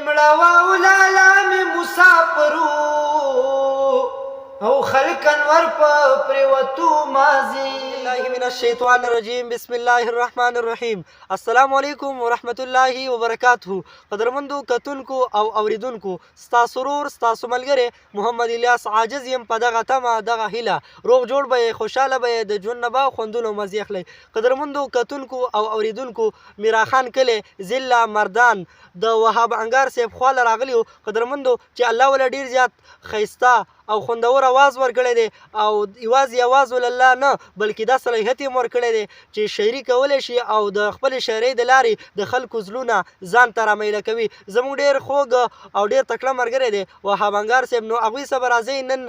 مړه واولالا می مسافرو او خلق انور په پریوتو مازی الله من الشیطان الرجیم بسم الله الرحمن الرحیم السلام علیکم ورحمت الله وبرکاته قدرمندو کتونکو او اوریدونکو ستاسو ورور ستاسو ملګری محمد الیاس عاجز یم په دغه تمه دغه هیله روغ جوړ به خوشاله به د ژوند نه به خوندونه او مزې اخلئ قدرمندو کتونکو او اوریدونکو میرا خان کلی ضلع مردان د وهاب انګار صاحب خواله راغلي وو قدرمندو چې الله وله ډېر زیات ښایسته او خوندور اواز ورکړی دی او یوازې اواز ولله نه بلکې دا صلاحیت یې ورکړی دی چې شاعري کولی شي او د خپلې شاعرۍ د لارې د خلکو زړونه ځان ته رامیله کوي زموږ ډېر خوږ او ډېر تکړه ملګری دی وهاب انګار صاحب نو هغوی سره به راځئ نن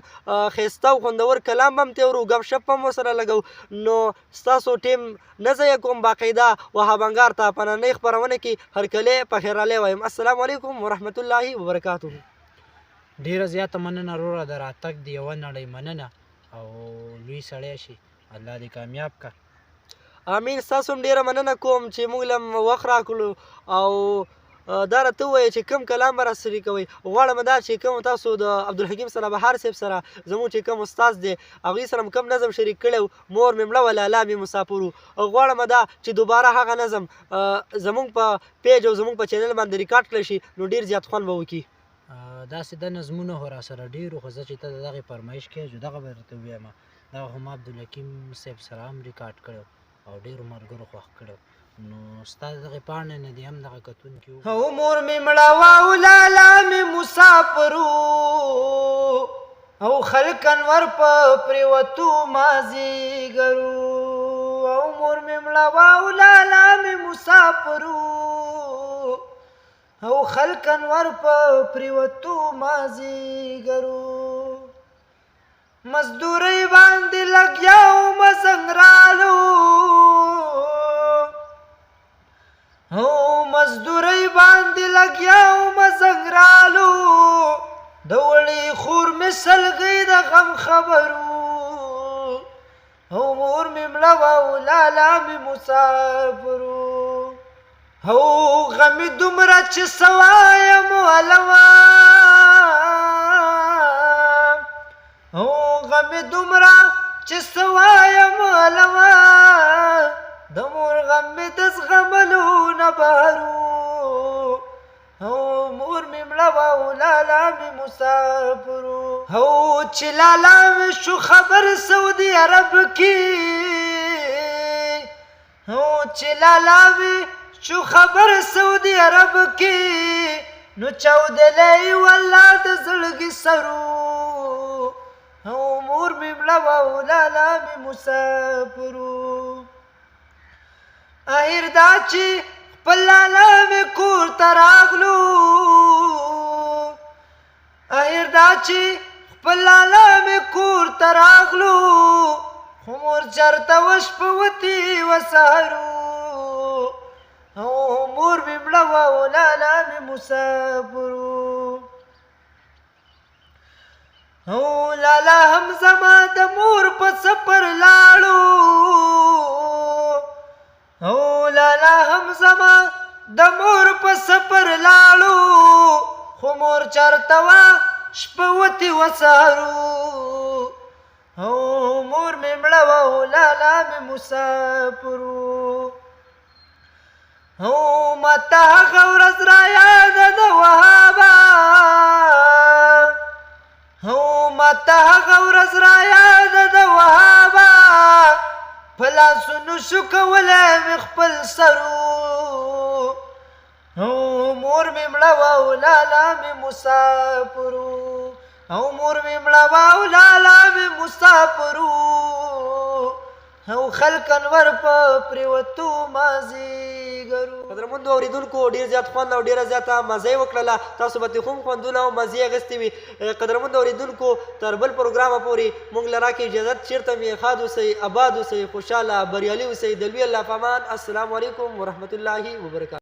ښایسته او خوندور کلام به هم تېرو ګپ شپ هم ورسره لګو نو ستاسو ټیم نه ضایع کوم باقاعده وهاب انګار ته په نننۍ خپرونه کې هرکلی پخیرالی وایم السلام علیکم ورحمت الله وبرکاته ډیره زیاته مننه وروره د راتګ د یوه نړۍ مننه او لوی سړی شي الله دې کامیاب کا امین ستاسو هم ډېره مننه کوم چې موږ له وخت راکړو او دا راته ووایه چې کوم کلام به راسره کوئ غواړم دا چې کوم تاسو د عبدالحکیم سره بهار صاحب سره زموږ چې کوم استاد دی هغوی سره کوم نظم شریک کړی مور مې مړه وه لالا مې مسافر و غواړم دا چې دوباره هغه نظم زموږ په پیج او زموږ په چینل باندې ریکارډ کړی شي نو ډېر زیات خوند به وکړي داسې د نظمونه خو راسره ډېرو خو زه چې ته د دغې فرمایش کوې جو دغه به درته ووایم دغه خو ما عبدالحکیم صاحب سره هم ریکارډ کړی او ډېرو ملګرو خوښ کړی نو ستا د دغې پاڼې نه دې هم دغه کتونکي او مور مې مړه واولالا مې مسافرو او خلق انور په پریوتو مازیګرو او مور مې مړه واولالا مې مسافرو او خلق انور په پریوتو مازیګرو مزدورۍ باندې لګیاو مزنګرالو او مزدورۍ باندې لګیاو مزنګرالو د وړې خور مې سلګۍ د غم خبرو او مور مې مړه وه لالا مې مسافرو او غمی دومره چې سوایم ولوه او غمی دومره چې سوایم ولوه د مور غم مې د زغملو نه بهرو او مور مې مړه وه لالا مې مسافرو او چې لالا مې شو خبر سعودي عرب کې او چې لالا مې شو خبر سعودي عرب کې نو چاودلی والله د زړګي سرو او مور مې مړه وه لالا مې مسافرو اخر دا چې خپل لالا مې کور ته راغلو اخر دا چې خپل لالا مې کور ته راغلو خو مور چرته وشپه وتې وسهرو او مور مې مړه وه لالا مې مسافرو او لالا هم زما د مور په سفر لاړو او لالا هم زما د مور په سفر لاړو خو مور چرته وه شپه وتې وسهرو او مور مې مړه وه لالا مې مسافرو او ماته هغه ورځ رایاده ده وهابه او ماته هغه ورځ رایاده ده وهابه په لاسونو شو کولی مې خپل سرو او مور مې مړه وه لالا مې مسافرو او مور مې مړه وه لالا مې مسافرو او خلق انور په پریوتو مازیګرو قدرمندو اورېدونکو ډېر زیات خوند او ډېره زیاته مزه یې وکړله تاسو به ترې هم خوندونه او مزې اخیستې وي قدرمندو اورېدونکو تر بل پروګرامه پورې موږ له راکړې اجازت چېرته مې ښاد اوسئ آباد اوسئ خوشحاله بریالي اوسئ د لوی الله په امان السلام علیکم ورحمت الله وبرکاته